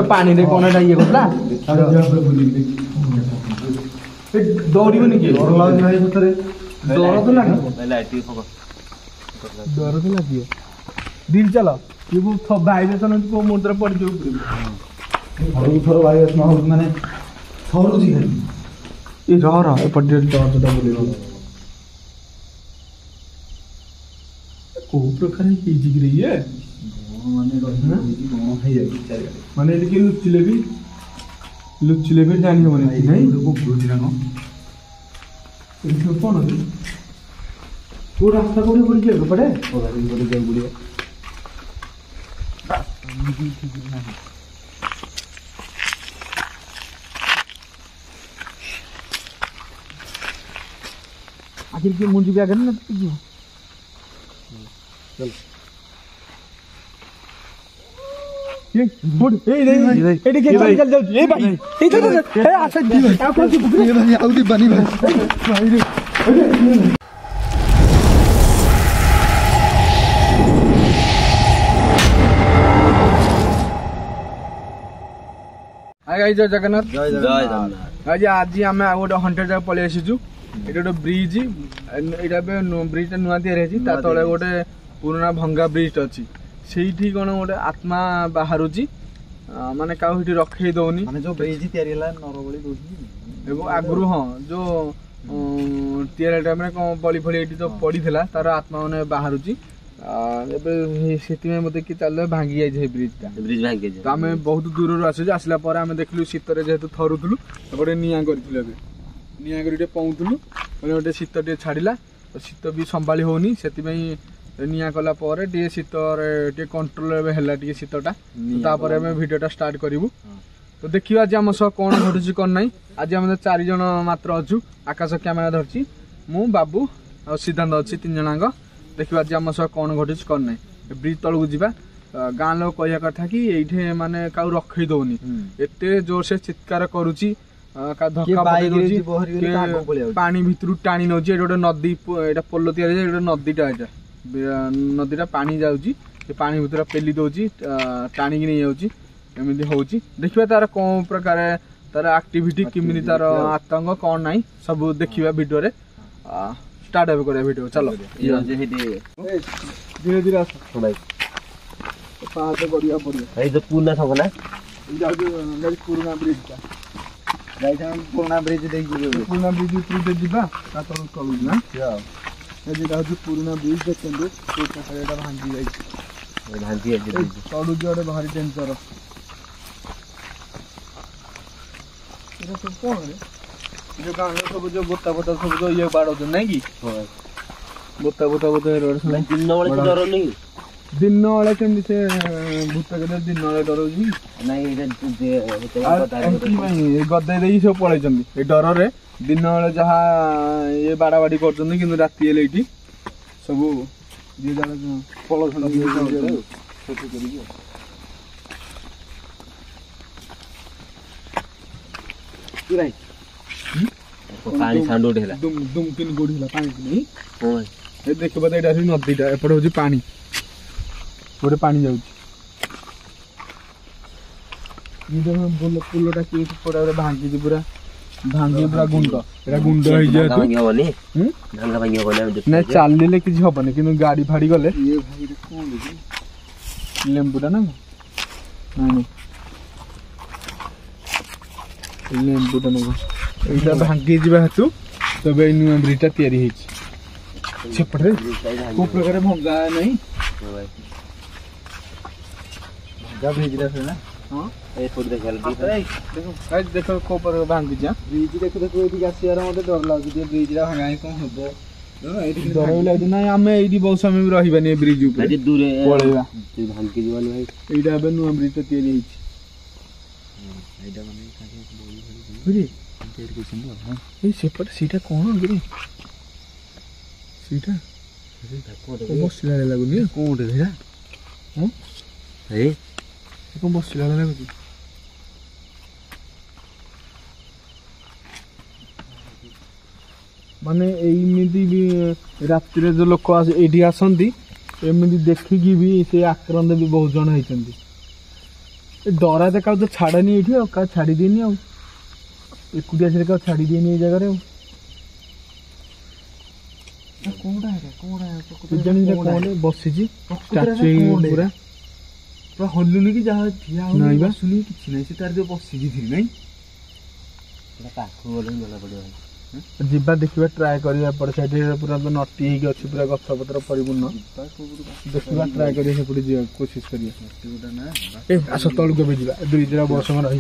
पानी कौन ये दौड़बनी किए डर तो लगे दिल चल ये भाइब्रेसन को मुद्रा पड़ थर भाइब्रेसन माने थरुची ये एपटे टर्चटा बुले को प्रकार है माने लुचिले भी जानी होने नहीं कौन वो रास्ता को पड़े आखिर की मुझे क्या करना चल ये बुड ए देखिए चल ए भाई इधर ए आशा जी आप कौन सी ये भाई आउदी बनी भाई हाय गाइस जय जगन्नाथ आज आम गोटे हंटेड जगह पलि आसीचु ये गोटे ब्रिज यहाँ ब्रिज नुआ तैयारी ता तले गोटे पुराना भंगा ब्रिज अच्छी से कौन गोटे आत्मा बाहर माने क्या रखे दौनी जो ब्रिज तैयारी आगु हाँ जो तैयारी टाइम कौन बड़ी फड़ी ये जो पड़ी तार आत्मा मैंने बाहर से मत कि चल भांगी जाए ब्रिजटा ब्रिज भांगी तो आम बहुत दूर आसुच आसला आम देखलु शीतर जेहेतु थरुलु गोटे निआ कर निआ कर पौलु मैंने गोटे शीत टे छाड़ा तो शीत भी संभाली होनी से निआ कला शीतर कंट्रोल है शीतटा तापर आम भिडियोटा स्टार्ट करूँ तो देखिए आज आम सह कौन घटुची कौन ना आज आम 4 जन मात्र अच्छु आकाश कैमेरा धरची मु बाबू आ सिद्धांत अच्छी 3 जनाक देखिए आज आम सह कौन घटुची कौन ना ब्रिज तलू जा गाँ लोग कह कथा कि ये माने क्या रखे दौनी एत जोर से चित्कार करुच्ची धक्का पानी भितर टाणी नौ गोटे नदी पोल तैयारी नदीटा यहाँ नदीटा पानी जाऊँगी पानी भितर पेली दौची टाणिकी नहीं जाऊँगी एमती हूँ देखिए तार कौन प्रकार तार एक्टिविटी किमी तार आतंक कौन ना सब देखा भिडियो स्टार्ट हे कर भिडियो चलो धीरे धीरे पुना सब ना पुराना ब्रिजटा पुराना ब्रिज पुराना ब्रिज ऊपर जावा तलू ना यहाँ हूँ पुराना ब्रिज देखते भांगी जाए तलू गोटे भारी डेंजर सब कौन जो गाँव सब जो बोता बोता सब जो ये बाड़ ना कि बोता बोता बोता दिन वाले कमी से भूत के दिन वाले डर गदे सब पलि डर रे दिन वाले जहाँ ये बाड़ा बाड़ी कर राति ये सब जी पल पानी साउंड उठेला दुम किन गोडीला पानी नहीं ए देखो बता एटा नदीटा एपटे होची पानी गोटे पानी जाउची ये देखो पुलटा कि पड़ा भांगी पूरा गुंड एटा गुंड हो जाय तो भांगी होनी भांगा भांगी होनी ना चालिले किछ होबने किनु गाड़ी फाड़ी गले ये भाई कोन लेंबुटा ना नहीं लेंबुटा ना एटा भांगी जीवा हेतु तबे नुआ ब्रिजटा तैयारी हेछि सेपटे को प्रकार भंगा नहीं भंगा ब्रिज ना हां ए फोट देखल देखो गाइस देखो को पर भांगी जा ब्रिज देखो देखो एठी आसियार मते डर लागु जे ब्रिजरा भांगाई कोन हबो डर लागु ना आमे एठी बहुत समय रहिबानी ब्रिज ऊपर दूर पळेबा भांगी जीवन भाई एटा बे नुआ ब्रिजटा तैयारी हेछि एटा माने बुझी ये सेपट सीटा कौन गिरी सीटा बसला लगुनि कोन रे हां ए को बसला लगुनि माने एमिति भी रात्रि जो लोक एठी आसंती एमती देखिकी भी से आक्रांत भी बहुत जन होती डरा तो क्या छाड़नी ये क्या छाड़ी दिए आकुटिया से क्या छाड़ी दिए ये जगह बसी पूरा पूरा हल्लुनी कि जहाँ ठिया नहीं बा सुनी किसी नहीं से तार जो बसी थी नहीं पाखु गले जଣା पड़िବ जीवा देखा ट्राए करवा एपट साइड पूरा तो नटी होगी अच्छी पूरा गछ पत्र परिपूर्ण देखा ट्राए करपटे जा कोशिश करिए आस तलू के जा दुई दिन वर्ष में रही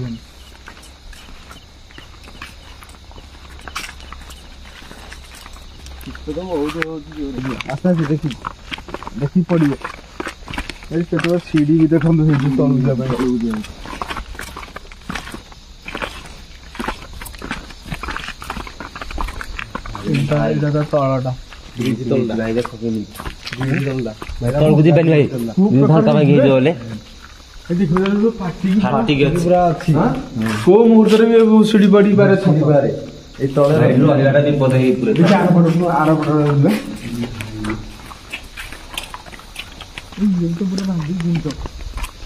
आस्ते आस्ते देखी देखी पड़े केत सीढ़ी भी देखो तलू जाए तलटा ତଳକୁ ଯିବାନି ଭାଇ ଝରକା ଭାଙ୍ଗି ହେଇଯିବ ବୋଲେ ଫାଟିକି ଅଛି पूरा अच्छी को मुहूर्त भी सीढ़ी पड़ी पारे এই তলে ଲଗାଟା ବିପଦ ହେଇ ପୁରା आर पट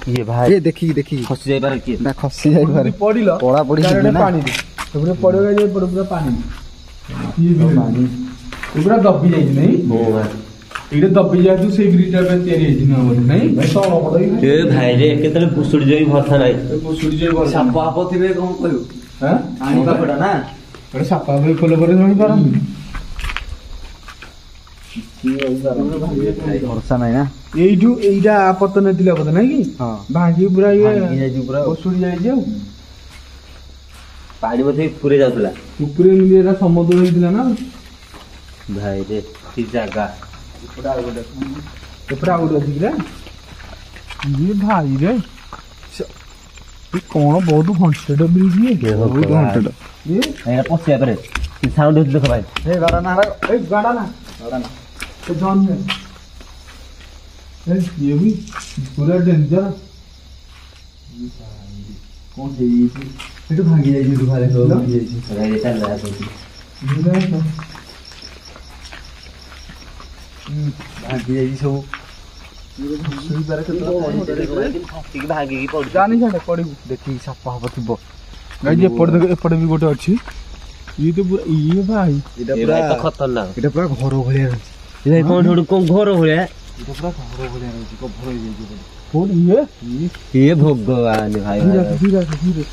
ଇଏ ଭାଇ ଏ ଦେଖିକି ଦେଖିକି ଖସି ଯାଇପାରେ କିଏ ନା ଖସି ଯାଇପାରେ पड़िल ପଡା ପଡି ଯିବେ ନା पानी पड़ेगा पूरा पानी पूरा दबी जाए नहीं ये दबी जाए तो से ग्रिटर पे तैयारी नहीं ଏ ଭାଇରେ କେତେବେଳେ ପୁସୁଡି ଯାଇ ଭରସା ନାହିଁ सुड़ी जाए ସାପ ହାପ ଥିବେ କଣ କହିବୁ हां ଆଣି ପାଖଟା ନା सापा भाई खोल पर जानी पारंदी ଭରସା ନାହିଁ ନା एइठू एइटा पतन थिला पता नहीं कि ହଁ भांगी पूरा ये ଭାଙ୍ଗି ଯାଇଛି ପୁରା ଆଉ। सुड़ी जाए जाऊ ପାଣି ମଧ୍ୟ ପୁରେ ଯାଉଥିଲା ऊपरे मिलेरा समुद्र होइतिला ना ଭାଇରେ କି ଜାଗା एपरा आउट अछि किरा ये भाई रे ये कौन बहुत हंटेड ब्रिज ये ବହୁତ ହଣ୍ଟେଡ ये ଏଇଟା ପଶିବା ପରେ ସାଉଣ୍ଡ ହଉଛି ଦେଖ ଭାଇ ଏ ଗାଡା ନା ए गाड़ा ना ए जॉन ने ए ये भी पूरा डेंजर କଣ ହେଇଯାଇଛି ସେଠୁ ଭାଙ୍ଗି ଯାଇଛି ଦୁଃଖରେ ଭାଙ୍ଗି ଯାଇଛି ଭାଇରେ ଚାଲିଲା ଆସୁଛି ଭାଙ୍ଗି ଯାଇଛି ସବୁ ଭାଙ୍ଗିକି ପଡୁଛି जानी छाड़े पड़िबू ଦେଖିକି ସାପ ହାପ ଥିବ गाइस एपड़ देख एपड़ भी गोटे अछि ये तो पूरा ये भाई ଏଇଟା ଏ ପୁରା ଭାଇ ତ ଖତରନାକ ଏଇଟା ପୁରା ଘର ଭଳିଆ ରହିଛି ଏ ଭାଇ କଣ ଗୋଟେ କଣ ଘର ଭଳିଆ ଏଇଟା ପୁରା ଘର ଭଳିଆ ରହିଛି କଭର ହେଇଯାଇଛି ପୁରା। कौन ये ଏ ଭଗବାନ ଭାଇ धीरे ଭାଇ धीरे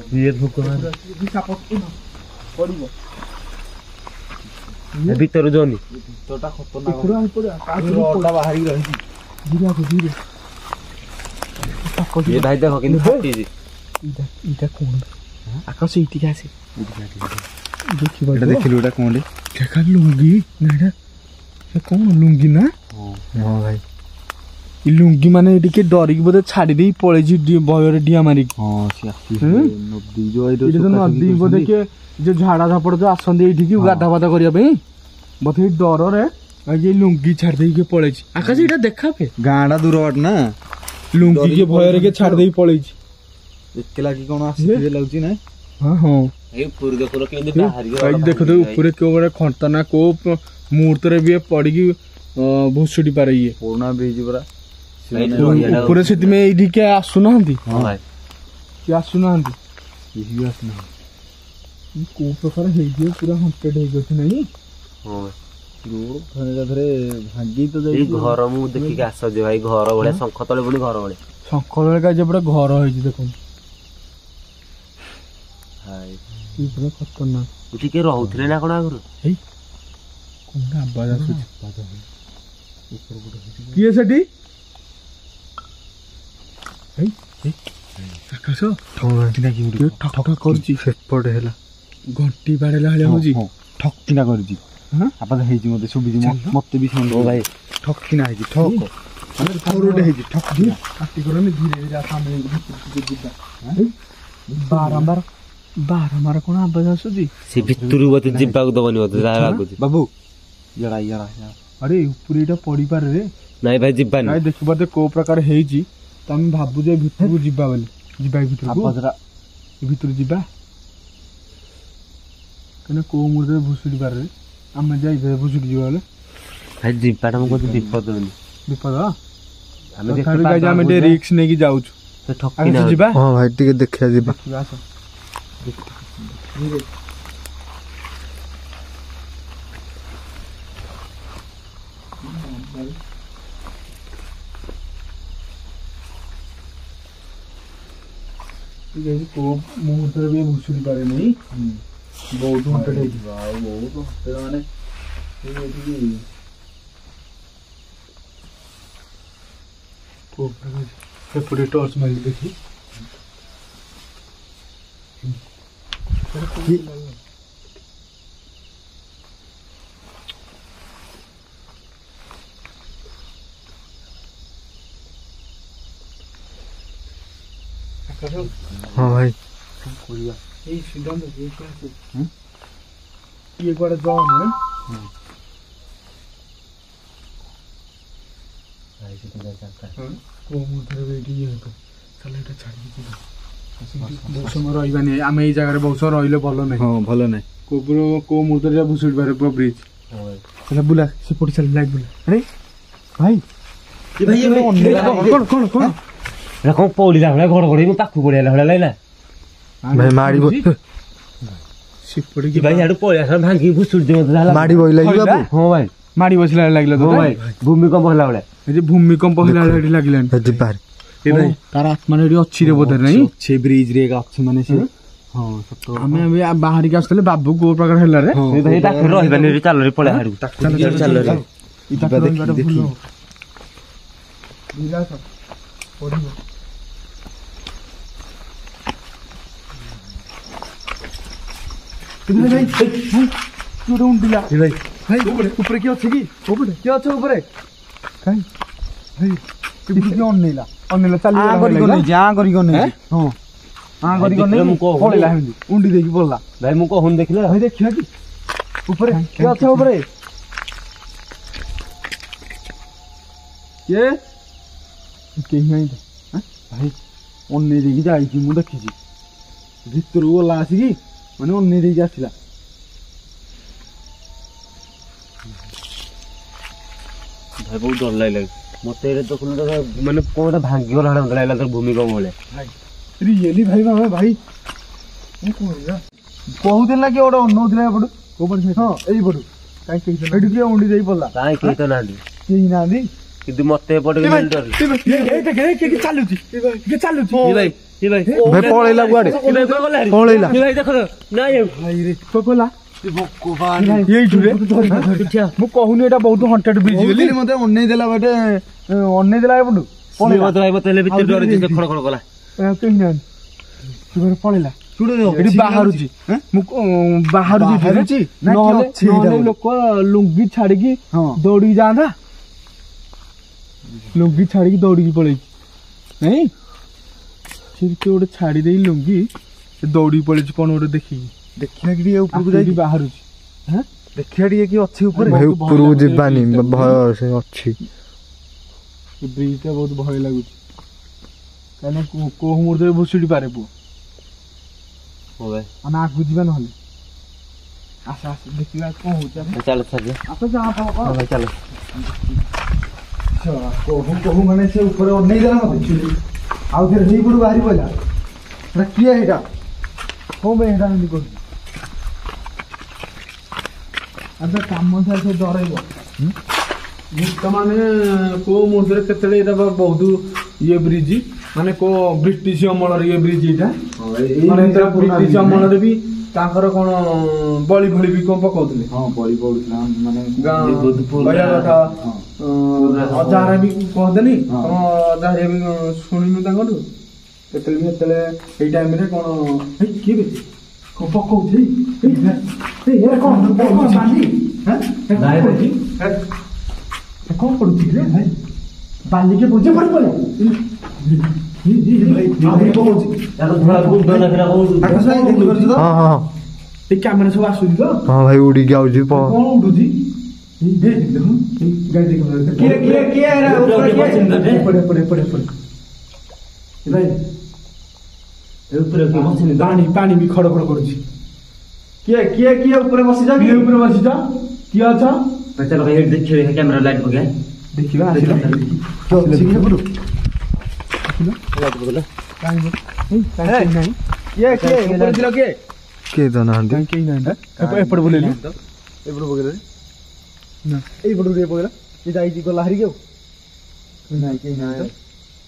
धीरे ଏ ଭଗବାନ पड़िबो ଏ ଭିତରୁ ଜନି ଭିତରଟା ଖତରନାକ पूरा पूरा ରଡଟା ବାହାରିକି ରହିଛି धीरे धीरे ଏ ଭାଇ ଦେଖ କିନ୍ତୁ ଫାଟିଛି इटा इटा कौन आकाश इटी का से देखिबा ଏଇଟା ଦେଖିଲୁ ଏଇଟା କଣଟେ देखा लुंगी नाडा ये कौन लुंगी ना ହଁ ଭାଇ इ लुंगी माने एटी के डरी के बोधे छाड़ी देई पळे जी भयर डिया मारी ହଁ ସେ ଆସି ହୁଁ? ନଦୀ ଯୋଉ ଏଇଟା ଏଠି ତ ନଦୀ ବୋଧେ के जो झाड़ा झापड़ जो आसंदी एठी की गाधा बाधा करिया पे बोधे डर रे ये लुंगी छाड़ देई के पळे छी आकाश एटा देखा पे ଗାଁଟା ଦୂର ବାଟ ନା लुंगी के भयर के छाड़ देई पळे छी ଏକଲା କି କଣ ଆସିଥିବେ ଲାଗୁଛି ନା हां हां ଏ ପୁରୀ ଦେଖୁନ କେମିତି ବାହାରିକି भाई देखो तो ऊपर के बड़े खंतना को मुहूर्त रे भी पड़ी की भुसुडी पारे ये ପୁରୁଣା ବ୍ରିଜ ପୁରା ऊपर से में एठी के आसुना हंती ହଁ ଭାଇ के आसुना हंती କେହି ଆସୁନା को प्रकार हे जे पूरा हंटेड हे गछ नहीं ହଁ ଭାଇ ରୋଡ ଥରେ ଥରେ ଭାଙ୍ଗି ତ ଏଇ ଯାଇଛି ଘର ମୁଁ ଦେଖିକି ଆଶ୍ଚର୍ଯ୍ୟ ଭାଇ ଘର ଭଳିଆ ଶଙ୍ଖ ତଳେ ପୁଣି ଘର ଭଳିଆ ଶଙ୍କଳ का जे पूरा घर होई देखो ଭାଇ ये पूरा खतरनाक ଏଠି କିଏ ରହୁଥିଲେ ନା କଣ ଆଗରୁ कोन आवाज आसुଛି किए सेठी हेई आकाश ଠକିନା କି के ठक ठक करची ସେପଟେ ହେଲା घंटी बाड़ेला हले होजी ଠକିନା କରିଛି हां ଆବାଜ ହେଇଛି ମତେ ଶୁଭିଛି ମତେ ବି ଶୁଣିବ ଭାଇ ଠକିନା ହେଇଛି ଠକ ମାନେ ଥରୁଟେ ହେଇଛି ଠକିନା काटी करने धीरे धीरे सामने जिबा बारंबार बारंबार कोन आवाज आसुची ସେ ଭିତରୁ ବୋଧେ ଯିବାକୁ ଦବନି ବୋଧେ ଯାହା ଲାଗୁଛି ବାବୁ ଇଆଡା ଇଆଡା अरे ऊपर एटा पड़ी पारे रे ନାଇଁ ଭାଇ ଯିବାନି ନାଇଁ ଦେଖିବା ତ କୋଉ ପ୍ରକାର ହେଇଛି ତମେ ଭାବୁଛ ଭିତରକୁ ଯିବା ବୋଲି ଯିବା ଭିତରକୁ ଆବାଜଟା ভিতরে ଯିବା কেন କୋଉ ମୁହୂର୍ତ୍ତରେ ଭୁଷୁଡ଼ି ପାରେ ଆମେ ଯାଇଥିଲେ ଭୁଷୁଡ଼ି ଯିବା ହେଲେ ଭାଇ ଯିବାଟା ମୁଁ କହୁଛି ବିପଦ ବୋଲି ବିପଦ ଆମେ ତଥାପି guys ଆମେ ଟିକେ ରିକ୍ସ ନେଇକି ଯାଉଛୁ ଠକି ଆସ ଯିବା ହଁ ଭାଇ ଟିକେ ଦେଖିବା ଯିବା ଆସ କୋଉ ମୁହୂର୍ତ୍ତରେ ବି ଭୁଷୁଡ଼ି ପାରେନି ବହୁତ ହଣ୍ଟେଡ୍ ହେଇଯିବ ଆଉ ବହୁତ ହଣ୍ଟେଡ୍ ମାନେ ସେପଟେ ଟର୍ଚ୍ଚ ମାରି ଦେଖି ହଁ ଭାଇ ଏଇ ସିଦ୍ଧାନ୍ତ ଇଏ କୁଆଡେ ଯାଉନି କୋଉ ମୁହୂର୍ତ୍ତରେ ବି ଏଇଠି ଇଏ ହେବ ଚାଲ ଏଇଟା ଛାଡ଼ିକି ଯିବା ବହୁତ ସମୟ ରହିବାନି ଆମେ ଏଇ ଜାଗାରେ ବହୁତ ସମୟ ରହିଲେ ଭଲ ନାହିଁ ହଁ ଭଲ ନାହିଁ କୋଉ ମୁହୂର୍ତ୍ତରେ ଭୁଷୁଡ଼ି ପାରେ ପୁରା ବ୍ରିଜ ଚାଲ ବୁଲା ସେପଟେ ଚାଲ ଲାଇଟ୍ ବୁଲା ଆରେ ଭାଇ କଣ କଣ କଣ ଏଟା କଣ ପଡ଼ିଲା ଭଳିଆ ଘଡ଼ଘଡ଼ି ମୁଁ ପାଖକୁ ପଡ଼ିଆଲା ଭଳିଆ ଲାଗିଲା ଭାଇ ମାଡ଼ିବ ସେପଟେ କି ଭାଇ ଆଡୁ ପଳେଇ ଆସିଲା ଭାଙ୍ଗି ଭୁଷୁଡ଼ି ଯିବ ମାଡ଼ି ବଇଲା କି ବାବୁ ହଁ ଭାଇ ମାଡ଼ି ବସିଲା ଲାଗିଲା ତ ଭାଇ ଭୂମିକମ୍ପ ହେଲା ଭଳିଆ ଏ ଯେ ଭୂମିକମ୍ପ ହେଲା ଏଠି ଲାଗିଲାନି ଯିବା ତାର ଆତ୍ମା ଏଠି ଅଛି ରେ ବୋଧେ ନାଇଁ ଅଛି ବ୍ରିଜ ରେ ଅଛି ମାନେ ସେ ହଁ ସତ ଆମେ ବାହାରିକି ଆସିଥିଲେ ବାବୁ କୋଉ ପ୍ରକାର ହେଲା ରେ ଭାଇ ପାଖରେ ରହିବାନି ଏଠି ଚାଲରେ ପଳେଇ ହାଡ଼କୁ ଚାଲ ଉପରେ କିଏ ଅଛି କି ଉପରେ କିଏ ଅଛି ଉପରେ ଅନେଇଲା ଅନେଇଲା ଚାଲିଗଲା ପଳେଇଲା ସେମିତି ଉଣ୍ଡି ଦେଇକି ପଳେଇଲା ଭାଇ ମୁଁ କହୁନି ଦେଖିଲା ଭାଇ ଦେଖିବା କି ଉପରେ କିଏ ଅଛି ଉପରେ କିଏ କେହି ନାହିଁ ଭାଇ ଅନେଇ ଦେଇକି ଯାଇଛି ମୁଁ ଦେଖିଛି ଭିତରକୁ ଗଲା ଆସିକି ମାନେ ଅନେଇ ଦେଇକି ଆସିଲା ଭାଇ ବହୁତ ଡର ଲାଗିଲା ମତେ ଏଇଟା ଦେଖୁନ ମାନେ କଣଟା ଭାଙ୍ଗିଗଲା ଭଳିଆ ଲାଗିଲା ତାର ଭୂମିକମ୍ପ ଭଳିଆ ରିଏଲି ଭାଇ ବାବା ଭାଇ କହୁଥିଲା କି ଗୋଟେ ଅନଉଥିଲା ଏପଟୁ ହଁ ଏଇପଟୁ ଏଠି କିଏ ଉଣ୍ଡି ଦେଇ ପଡିଲା କାହିଁ କେହି ତ ନାହାନ୍ତି କେହି ନାହାନ୍ତି କିନ୍ତୁ ମତେ ଏପଟେ ଚାଲୁଛି ଚାଲୁଛି ଭାଇ ଭାଇ ପଳେଇଲା କୁଆଡେ ପଳେଇଲା ଭାଇ ଦେଖ ନାଇଁ ପଳେଇଲା ମୁଁ କହୁନି ଏଇଟା ବହୁତ ହଣ୍ଟେଡ୍ ବ୍ରିଜ ବୋଲି ମତେ ଅନେଇ ଦେଲା ବାଟେ ଅନେଇ ଦେଲା ଏପଟୁ ଖଡ଼ ଖଡ଼ କଲା କେହି ନାହାନ୍ତି ପଳେଇଲା ଏଠି ବାହାରୁଛି ବାହାରୁଛି ନହେଲେ ଲୋକ ଲୁଙ୍ଗି ଛାଡିକି ଦୌଡିକି ଯାଆନ୍ତା ଲୁଙ୍ଗି ଛାଡିକି ଦୌଡିକି ପଳେଇଛି ନାଇଁ ସେ ଗୋଟେ ଛାଡି ଦେଇ ଲୁଙ୍ଗି ଦୌଡିକି ପଳେଇଛି କଣ ଗୋଟେ ଦେଖିକି ଦେଖିବା କି ଟିକେ ଉପରକୁ ଯାଇକି ବାହାରୁଛି ଦେଖିବା ଟିକେ କି ଅଛି ଉପରେ ଭାଇ ଉପରକୁ ଯିବାନି ଭୟ ସେ ଅଛି ବ୍ରିଜ ଟା ବହୁତ ଭୟ ଲାଗୁଛି କାହିଁକିନା କୋଉ ମୁହୂର୍ତ୍ତରେ ଭୁଷୁଡ଼ି ପାରେ ପୁଅ ଆମେ ଆଗକୁ ଯିବା ନହେଲେ ଆସ ଆସ ଦେଖିବା କଣ ହଉଛି ଚାଲ ଚାଲ ଚାଲ କହୁ ମାନେ ସେ ଉପରେ ଅନେଇ ଦେଲା ମତେ ଆଉ ଥରେ ସେଇପଟୁ ବାହାରି ପଇଲା ସେଟା କିଏ ଏଇଟା କଣ ପାଇଁ ଏଇଟା ଏମିତି କରୁଛି କାମ ସେ ଡରେଇବ ଭୂତ ମାନେ କୋଉ ମୁହୂର୍ତ୍ତରେ କେତେବେଳେ ଏଇଟା ବହୁତ ଇଏ ବ୍ରିଜ ମାନେ କୋଉ ବ୍ରିଟିଶ ଅମଳର ଇଏ ବ୍ରିଜ ଏଇଟା ବ୍ରିଟିଶ ଅମଳରେ ବି ତାଙ୍କର କଣ ବଳି ଭଳି ବି କଣ ପକଉଥିଲେ ହଁ ବଳି ପଡୁଥିଲା ମାନେ କହିବା କଥା ଅଜାହାର ବି କହନ୍ତେନି କଣ ଅଜାହାର ବି ଶୁଣିନୁ ତାଙ୍କଠୁ କେତେବେଳେ ବି ସେତେବେଳେ ଏଇ ଟାଇମରେ କଣ କିଏ ବି ପକଉଛି କଣ ପଡୁଛି ବାଲିକେ ବୋଝ ପଡି ପଡେ କ୍ୟାମେରା ସବୁ ଆସୁଛି ତ ହଁ ଭାଇ ଉଡିକି ଆଉଛି କଣ ଉଡୁଛି ଉପରେ କିଏ ବସିନି ତ? ପାଣି ବି ଖଡ ଖଡ କରୁଛି। କିଏ ଉପରେ ବସିଛ କିଏ ଉପରେ ବସିଛ? କିଏ ଅଛ? ଚାଲ ଭାଇ ଏଠି ଦେଖିବେ କ୍ୟାମେରା ଲାଇଟ୍ ପକେଇବା। ଦେଖିବା ଆସିଲା। କିଏ ଅଛି କି ଏପଟୁ? ଲାଇଟ୍ ପକେଇଲା। କିଏ ତ ନାହାନ୍ତି କେହି ନାହାନ୍ତି ଏପଟେ ବୁଲେଇଲି ଏପଟେ ପକେଇଲେ ନା ଏଇପଟୁ ଟିକେ ପକେଇଲା କିଏ ଯାଇଛି ଗଲା ହାରିକି ଆଉ ନାଇଁ କେହି ନାହାନ୍ତି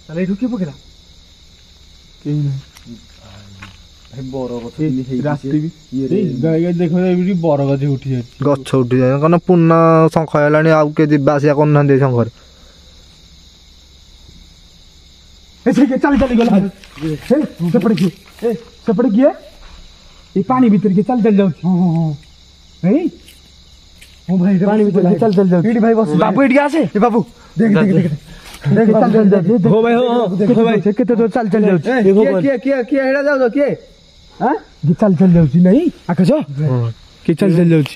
ତାହେଲେ ଏଇଠୁ କିଏ ପକେଇଲା? କେହି ନାହିଁ। ରାତି ବି ଦେଖ ଏଇଠି ବରଗଛ ଉଠି ଯାଉଛି। ଗଛ ଉଠି ଯାଏ କାରଣ ପୂର୍ଣ୍ଣ ଶଙ୍ଖ ହେଲାଣି ଆଉ କିଏ ଯିବା ଆସିବା କରୁନାହାନ୍ତି ଏ ଶଙ୍ଖରେ ଚାଲି ଗଲା ସେପଟେ କିଏ ଏ ପାଣି ଭିତରେ କିଏ ଚାଲି ଯାଉଛି? ହଁ ଭାଇ ପାଣି ଭିତରେ ଚାଲି ଯାଉଛି। ଏଇଠି ଭାଇ ବସି ବାବୁ ଏଇଠି ଆସେ ବାବୁ ଦେଖ କେତେ ଚାଲି ଯାଉଛି। କିଏ ହେଡ଼ା ଯାଉଛ କିଏ ଚାଲି ଯାଉଛି ନାଇଁ ଆକାଶ କିଏ ଚାଲି ଯାଉଛି?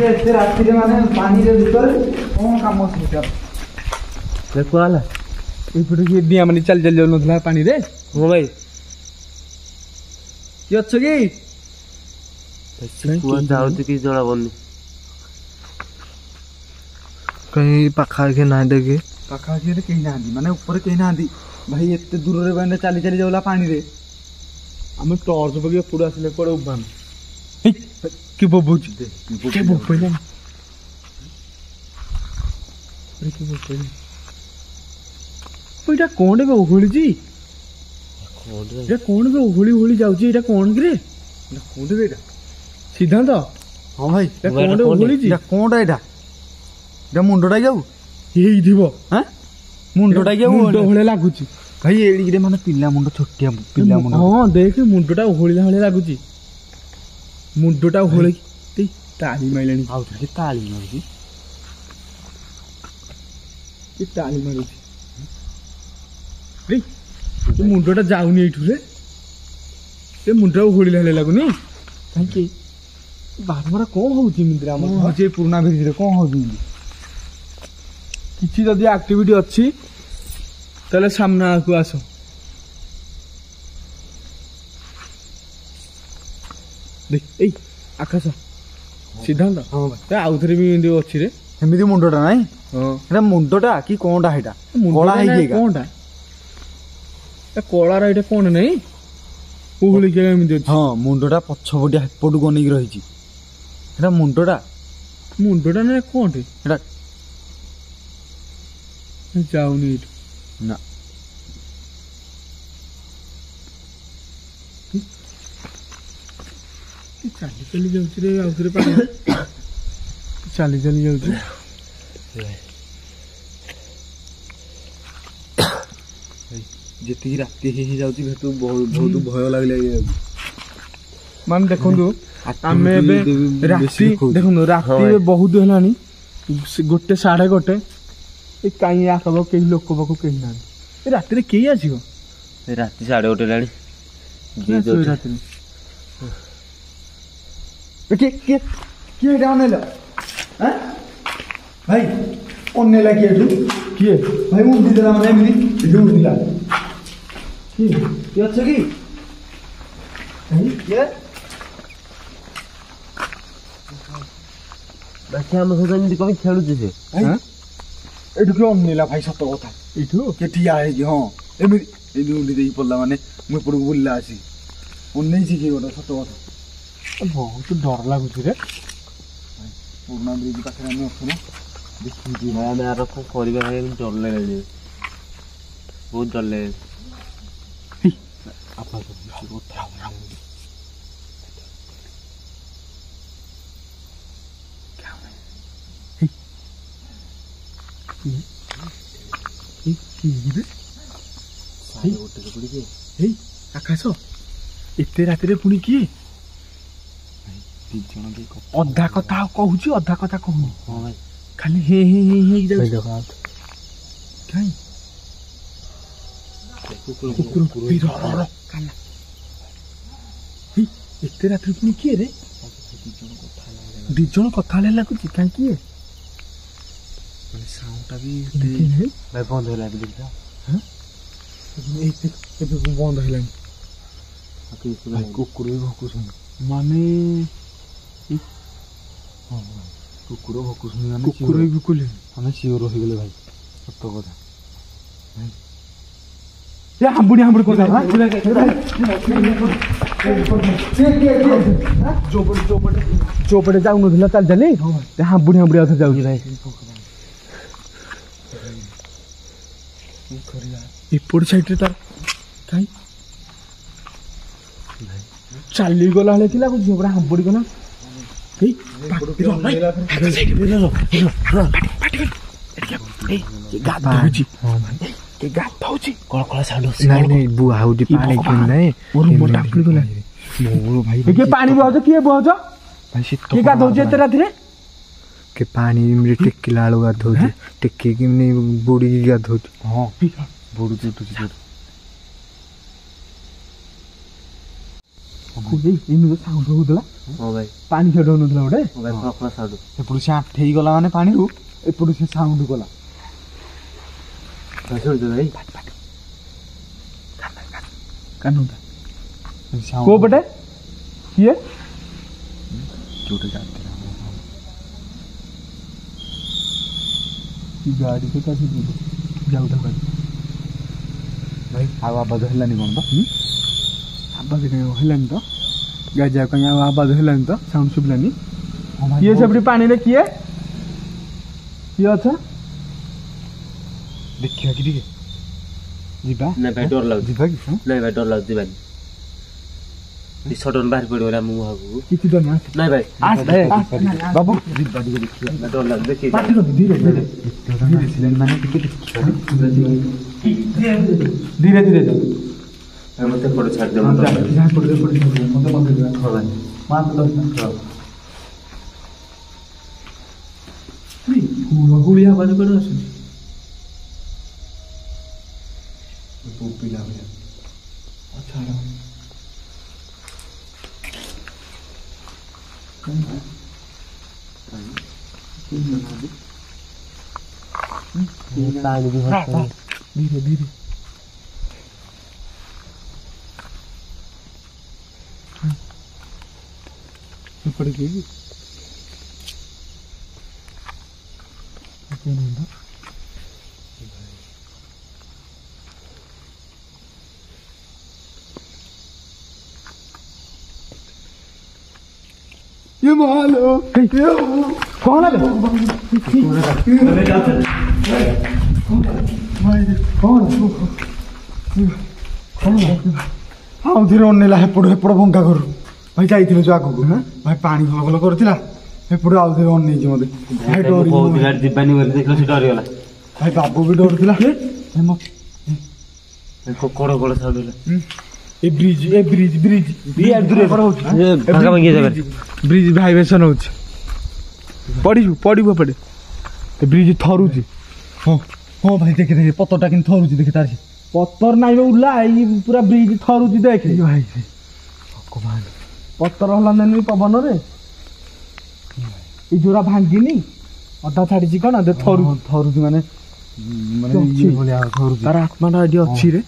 ଏତେ ରାତିରେ ମାନେ ପାଣିରେ ଭିତରେ କଣ କାମ ଅଛି ଏଇପଟେ କିଏ ଡିଆଁ ମାନେ ଚାଲି ଯାଉନଥିଲା ପାଣିରେ? ହଁ ଭାଇ କିଏ ଅଛ କି ଯାଉଛି କିଛି ଜଣା ପଡୁନି। କାହିଁ ପାଖାପାଖି ନାହିଁ ଦେଖି ପାଖାପାଖି କେହି ନାହାନ୍ତି ମାନେ ଉପରେ କେହି ନାହାନ୍ତି ଭାଇ ଏତେ ଦୂରରେ ମାନେ ଚାଲି ଯାଉଲା ପାଣିରେ ଆମେ ଟର୍ଚ ପକେଇ ଏପଟୁ ଆସିଲେ କୁଆଡେ ଉଭାନ କି ବୋବଉଛି ଏଇଟା କଣ ଏବେ ଓହଳିଛି? ଏଇଟା କଣ ଏବେ ଓହଳି ଯାଉଛି? ଏଇଟା କଣ କିରେ? କୋଉଠି ଏଇଟା ସିଦ୍ଧାନ୍ତ? ହଁ ଭାଇ କଣ ଓହଳିଛି? କଣଟା ଏଇଟା ମୁଣ୍ଡଟା କି ଆଉ ହେଇଥିବ ମୁଣ୍ଡଟା କି ଆଉ ମୁଣ୍ଡ ଭଳିଆ ଲାଗୁଛି ଭାଇ ଏଇଠିରେ ମାନେ ପିଲା ମୁଣ୍ଡ ଛୋଟିଆ ପିଲା ମୁଣ୍ଡ ହଁ ଦେଖେ ମୁଣ୍ଡଟା ଓହଳିଲା ଭଳିଆ ଲାଗୁଛି। ମୁଣ୍ଡଟା ଓହଳିକି ତାଳି ମାଇଲାଣି ଆଉ ତାଳି ମାରୁଛି ତାଳି ମାରୁଛି ମୁଣ୍ଡଟା ଯାଉନି ଏଇଠୁ ରେ ଏ ମୁଣ୍ଡଟା ଓହଳିଲା ଭଳିଆ ଲାଗୁନି କାହିଁକି? ବାରମ୍ବାର କଣ ହଉଛି ଏମିତିରେ ଆମର ହଉଛି ଏ ପୁରୁଣା ବ୍ରିଜରେ କଣ ହଉଛି? କିଛି ଯଦି ଆକ୍ଟିଭିଟି ଅଛି ତାହେଲେ ସାମ୍ନାକୁ ଆସ। ଏଇ ଆକାଶ ସିଦ୍ଧାନ୍ତ ଆଉଥରେ ବି ଏମିତି ଅଛି ରେ ଏମିତି ମୁଣ୍ଡଟା ନାଇଁ ଏଟା ମୁଣ୍ଡଟା କି କଣଟା ସେଇଟା କଳା ହେଇକି କଣଟା କଳାର ଏଇଟା କଣ ନାଇଁ ଓହଳିକି ଏମିତି ଅଛି। ହଁ ମୁଣ୍ଡଟା ପଛପଟିଆ ହେପଟକୁ ଅନେଇକି ରହିଛି ଏଟା ମୁଣ୍ଡଟା ନା କଣଟେ ଏଟା ଯାଉନି ଏଇଠୁ ନା ଚାଲି ଯାଉଛି ରେ ଆଉଥରେ ପାଣି ଚାଲି ଯାଉଛି ଯେତିକି ରାତି ହେଇଯାଉଛି ସେଠୁ ବହୁତ ଭୟ ଲାଗିଲା ମାନେ ଦେଖନ୍ତୁ ଆମେ ଏବେ ରାତି ଦେଖନ୍ତୁ ରାତି ବହୁତ ହେଲାଣି 1 ସାଢେ 1 କାହିଁ ଆସବ କେହି ଲୋକ ପାଖକୁ କେହି ନାହାନ୍ତି ଏ ରାତିରେ କେହି ଆସିବ? ରାତି 1:30 ହେଲାଣି ରାତିରେ କିଏ ଏଇଟା ଅନେଇଲା ଭାଇ ଅନେଇଲା କିଏ ଏଠୁ କିଏ ଭାଇ ଉଠି ଦେଲା ମାନେ ଏମିତି ଏଠି ଉଠିଲା କିଏ ଅଛ କି କିଏ ବାକି ଆମ ସହିତ ଏମିତି କଣ ଖେଳୁଛି ସେ? ଏଠୁ କିଏ ଅନେଇଲା ଭାଇ ସତ କଥା ଏଇଠୁ କିଏ ଠିଆ ହେଇଛି ହଁ ଏମିତି ଏମିତି ଉଠି ଦେଇକି ପଡ଼ିଲା ମାନେ ମୁଁ ଏପଟକୁ ବୁଲିଲା ଆସି ଅନେଇଛି କିଏ ଗୋଟେ ସତ କଥା ବହୁତ ଡର ଲାଗୁଛି ରେ ପୁରୁଣା ବ୍ରିଜ ପାଖରେ ଆମେ ଅଛୁ ନା ଦେଖିକି ଭାଇ ଆମେ ଆର କଣ କରିବା ଭାଇ ଡର ଲାଗିଲାଣି ବହୁତ ଡର ଲାଗିଲାଣି। ଆକାଶ ଏତେ ରାତିରେ ପୁଣି କିଏ? ଅଧା କଥା କହୁଛି ଅଧା କଥା କହୁନି ଖାଲି ହେ ହେ ହେ ହେଇକି ଯାଉଛି କାଇଁ ଏତେ ରାତିରେ ପୁଣି କିଏ ରେ? ଦି ଜଣ କଥା ହେଲେ ଲାଗୁଛି କାହିଁକି ମାନେ ସାଉଣ୍ଡଟା ବି ଭାଇ ବନ୍ଦ ହେଲା ଏବେ ଦେଖିଲ ଏବେ ବନ୍ଦ ହେଲାଣି କୁକୁର ବି ଭକୁଛନ୍ତି ମାନେ କୁକୁର ଭକୁଛନ୍ତି ମାନେ କୁକୁର ବି ଭୁକୁଲେ ଆମେ ସିଓର ହେଇଗଲେ ଭାଇ ସତ କଥା ଏ ହାମ୍ବୁଡି ହାମ୍ବୁଡି କଥା ଯୋଉପଟେ ଯାଉନଥିଲା ଚାଲି ଚାଲି ହାମ୍ବୁଡି ହାମ୍ବୁଡି କଥା ଯାଉଛି ଭାଇ ଏପଟ ସାଇଡରେ ତାର କାଇଁ ଚାଲିଗଲା ଭଳିଆ ଥିଲା ଝିଅପଟେ ହାମ୍ବୁଡି ଗଲା ଗାଧଉଛି ଗାଧଉଛି କଳକଳା ସାଉଣ୍ଡ ନାଇଁ ନାଇଁ ବୁହା ହଉଛି ପାଣି ନାଇଁ ଭାଇ ପାଣି ବୁହାଉଛ କିଏ ବୁହାଉଛ କିଏ ଗାଧଉଛି ଏତେ ରାତିରେ के पानी टेकिला बेलू गाधौचे टेकिकी बुड़ी गाधौचे हाँ बुड़ुची उठुची ଏମିତି ସାଉଣ୍ଡ ହଉଥିଲା ହଁ ଭାଇ ପାଣି ଛେଡ଼ ହଉନଥିଲା ଗୋଟେ ଭାଇ କଳକଳା ସାଉଣ୍ଡ ଏପଟୁ ସେ ଆଣ୍ଠେଇ ଗଲା ମାନେ ପାଣିରୁ ଏପଟୁ ସେ ସାଉଣ୍ଡ କଲା ଭାଇ ଶୁଣୁଛ ଭାଇ କାନୁଟା କୋଉ ପଟେ କିଏ ଯୋଉଠି ଯାଉଥିଲା ଗାଡି ତ କାଠି ଯାଉथा ଗାଡି ଭାଇ ଆଉ ଆବାଜ ହେଲାନି କ'ଣ ତ ଆବାଜ କାହିଁ ହେଲାନି ତ ଗାଡି ଯାଉ କାହିଁ ଆଉ ଆବାଜ ହେଲାନି ତ ସାଉଣ୍ଡ ଶୁଭିଲାନି କିଏ ସେପଟେ ପାଣିରେ କିଏ କିଏ ଅଛ ଦେଖିବା କି ଟିକେ ଯିବା ନାଇଁ ଭାଇ ଡର ଲାଗୁଛି ଯିବା କି ନାଇଁ ଭାଇ ଡର ଲାଗୁଛି ଯିବାନି ସଡନ ବାହାରି ପଡିବ ଆମ ମୁହଁକୁ କିଛି ତ ନା ନାଇଁ ଭାଇ ବାବୁ ଯିବା ଟିକେ ଦେଖିବା ଡର ଲାଗୁଛି ଦେଖି ଧୀରେ ଧୀରେ ମାନେ ଟିକେ ଦେଖିବା ଧୀରେ ଧୀରେ ଯାଉ ମତେ ପଡେ ଛାଡି ହୁଳି ଆବାଜ କୁଆଡେ ଆସୁଛି ପିଲା ଭଳିଆ ଆଚ୍ଛା धीरे धीरे पड़ गई ये मालो कौन है ଆଉ ଧୀରେ ଅନେଇଲା ହେପଟୁ ହେପଟ ଭଙ୍ଗା ଘରୁ ଭାଇ ଯାଇଥିଲେ ଯୋଉ ଆଗକୁ ଭାଇ ପାଣି ଭଲ ଭଲ କରୁଥିଲା ହେପଟୁ ଆଉ ଧୀରେ ଅନେଇଛି ମତେ ଭାଇ ଡରି ଯିବାନି ବୋଲି ଦେଖିଲ ସେ ଡରିଗଲା ଭାଇ ବାବୁ ବି ଡରୁଥିଲା କଡ଼ କଡ଼ ସାଉଣ୍ଡ ହେଲା ए ब्रिज ब्रिज भाइब्रेशन होଉଛି ପଡିବୁ ପଡେ ଏ ବ୍ରିଜ ଥରୁଛି ହଁ ହଁ ଭାଇ ଦେଖେ ଦେଖେ ପତରଟା କେମିତି ଥରୁଛି ଦେଖେ ତାର ପତର ନାଇଁ ଉଲା ଏଇ ପୁରା ବ୍ରିଜ ଥରୁଛି ଦେଖେ ଭାଇ ଭଗବାନ ପତର ହଲାନି ପବନରେ ଏଇ ଯୋରା ଭାଙ୍ଗିନି ଅଧା ଛାଡିଛି କଣ ଥରୁଛି ମାନେ ଭଳିଆ ଥରୁଛି ତାର ଆତ୍ମାଟା ଏଠି ଅଛି ରେ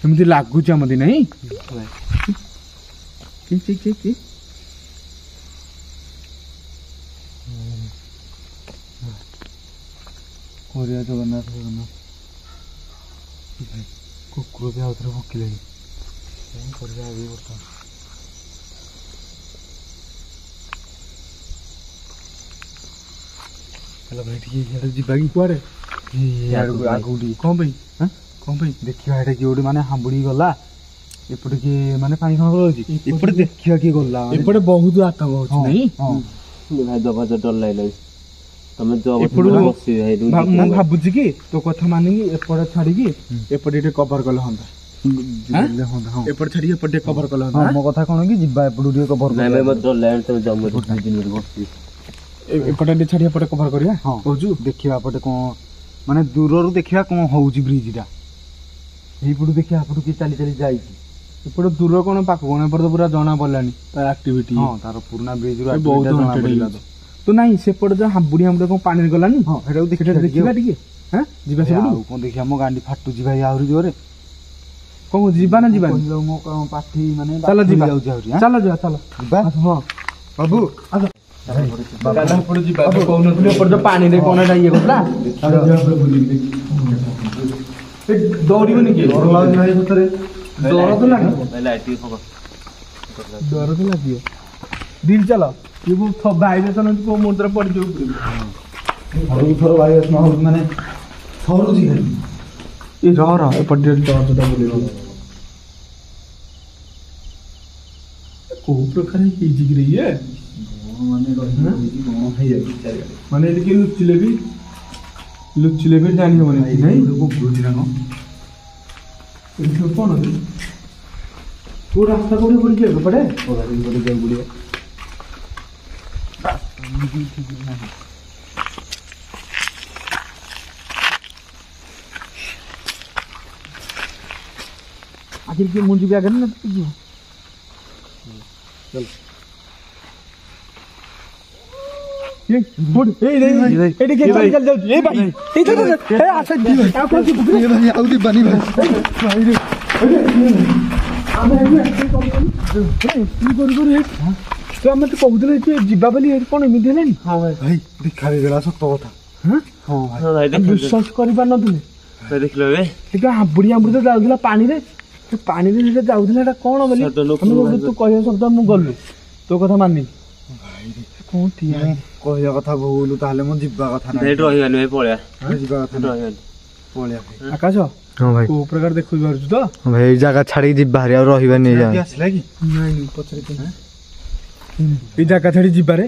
ଏମିତି ଲାଗୁଛି ଆମଦି ନାଇଁ କି କରିବା ଜଗନ୍ନାଥ କୁକୁର ବି ଆଉ ଥରେ ଭୋକିଲେଣି କ'ଣ କରିବା ଆଗେ ବର୍ତ୍ତମାନ ହେଲା ଭାଇ ଟିକେ ଇଆଡ଼େ ଯିବା କି କୁଆଡ଼େ ଆଗକୁ ଟିକେ କ'ଣ ପାଇଁ କ'ଣ ପାଇଁ ଦେଖିବା ଏଇଟା କିଏ ଗୋଟେ ମାନେ ହାମ୍ବୁଡ଼ି ଗଲା ଏପଟେ କିଏ ମାନେ ପାଣି ଖଣ ଅଛି ଏପଟେ ଦେଖିବା କିଏ ଗଲା ଏପଟେ ବହୁତ ଆତଙ୍କ ହଉଛି ନାଇଁ ଭାଇ ଦବା ଡର ଲାଗିଲା ତମେ ମୁଁ ଭାବୁଛି କି ତୋ କଥା ମାନିକି ଏପଟେ ଛାଡିକି ଏପଟେ ଟିକେ କଭର କଲେ ହନ୍ତା ଏପଟେ ଛାଡିକି ଏପଟେ ଟିକେ କଭର କଲେ ହନ୍ତା ମୋ କଥା କଣ କି ଯିବା ଏପଟୁ ଟିକେ କଭର ଏପଟେ ଟିକେ ଛାଡି ଏପଟେ କଭର କରିବା ହଁ କହୁଛୁ ଦେଖିବା ଏପଟେ କଣ ମାନେ ଦୂରରୁ ଦେଖିବା କଣ ହଉଛି ବ୍ରିଜ ଟା ଏଇପଟୁ ଦେଖିବା ଏପଟୁ କିଏ ଚାଲି ଚାଲି ଯାଇଛି ଏପଟେ ଦୂର କଣ ପାଖ କଣ ଏପଟେ ତ ପୁରା ଜଣା ପଡ଼ିଲାନି ତାର ଆକ୍ଟିଭିଟି। ହଁ ତାର ପୁରୁଣା ବ୍ରିଜରୁ ବହୁତ ଜଣା haunted ପଡ଼ିଲା ହେଇଯାଇଛି। ତ ନାଇଁ ସେପଟେ ଯୋଉ ହାବୁଡି ହାବୁଡି କଣ ପାଣିରେ ଗଲାନି? ହଁ ସେଟାକୁ ସେଟା ଦେଖିବା ଟିକେ। ହଁ ଯିବା ଭାଇ, ସେପଟୁ ଆଉ କଣ ଦେଖିବା ମୋ ଗାଣ୍ଡି ଫାଟୁଛି ଭାଇ ଆହୁରି ଜୋରେ। କଣ ଯିବା ନା ଯିବାନି? କହିଲ ମୋ ପାଠି ମାନେ ଚାଲ ଯିବା ଯାଉଛି ଆହୁରି ଆଁ? ଚାଲ ଯିବା ଚାଲ ଯିବା ହଁ ବାବୁ ଚାଲ ଏପଟେ ଯିବା କହୁନଥିଲି ଏପଟେ ଯୋଉ ପାଣିରେ କଣ ଏଟା ଇଏ କରୁଥିଲା ଦୌଡ଼ିବନି କିଏ? ଡର ଲାଗୁଛି ଭାଇ ସତରେ। ଡର ତ ଲାଗିବ ଲାଇଟ୍ ଟିକେ ଫୋକ ଡର ତ ଲାଗିବ ଦିଲ୍ ଚାଲ ଇଏ ଭାଇବ୍ରେସନ ହଉଛି କୋଉ ମୁହୂର୍ତ୍ତରେ ପଡ଼ିଯିବ ଘରକୁ ଥର ଭାଇ ନ ହଉଛି ମାନେ ସରୁଛି ଖାଲି। ଏ ରହ ଏପଟେ ଟର୍ଚ୍ଚଟା ବୁଲେଇବ କୋଉ ପ୍ରକାର ହେଇଛି କି ରେ ଇଏ? ମାନେ ରହିଛି କଣ ହେଇଯାଉଛି ଚାରିଆଡେ। ମାନେ ଏଠି କିଏ ଲୁଚିଲେ ବି ଜାଣି ହବନି ନାଇଁ ବୁଝି ନା କଣ ଏଠି ସବୁ କଣ ଅଛି? କୋଉ ରାସ୍ତା କୋଉଠି ପଡ଼ିଛି ଏପଟେ? ଯିବାକୁ ପଡିବ। ଆଗରେ କିଏ ମୁଁ ଯିବି ଆଗରେ ନା ତୁ ଯିବୁ? ଆଉ ଯିବାନି ଭାଇ। ଆମେ ତ କହୁଥିଲେ ଯିବା ବୋଲି କଣ ଏମିତି ହେଲାଣି? ଭାଇ ଦେଖା ଦେଇଦେଲା ସତ କଥା। ହଁ ଭାଇ ବିଶ୍ୱାସ କରିପାରୁନଥିଲେ ଦେଖିଲ ଏବେ ଟିକେ ହାବୁଡି ହାବୁଡି ତ ଯାଉଥିଲା ପାଣିରେ ସେ ପାଣିରେ ସେଟା ଯାଉଥିଲା ଏଟା କଣ ବୋଲି ସଦନ ଆମେ ଉପରୁ ତୁ କହିବା ଶବ୍ଦ ମୁଁ ଗଲୁ ତୋ କଥା ମାନି କଣ ଠିଆ ମୁଁ କହିବା କଥା ଭୁଲ ତାହେଲେ ମୁଁ ଯିବା କଥା ନାହିଁ। ସେଇଠି ରହିବାନି ଭାଇ ପଳେଇବା ଯିବା କଥା ନାହିଁ। ରହିବାନି ପଳେଇବା ଭାଇ। ଆକାଶ ହଁ ଭାଇ କୋଉ ପ୍ରକାର ଦେଖୁଛି ପାରୁଛୁ ତ? ହଁ ଭାଇ ଏଇ ଜାଗା ଛାଡ଼ିକି ଯିବା ଭାରି ଆଉ ରହିବାନି ଏଇ କିଏ ଜାଗା। ଆସିଲା କି? ନାଇଁ ପଛରେ ଏଇ ଜାଗା ଛାଡି ଯିବାରେ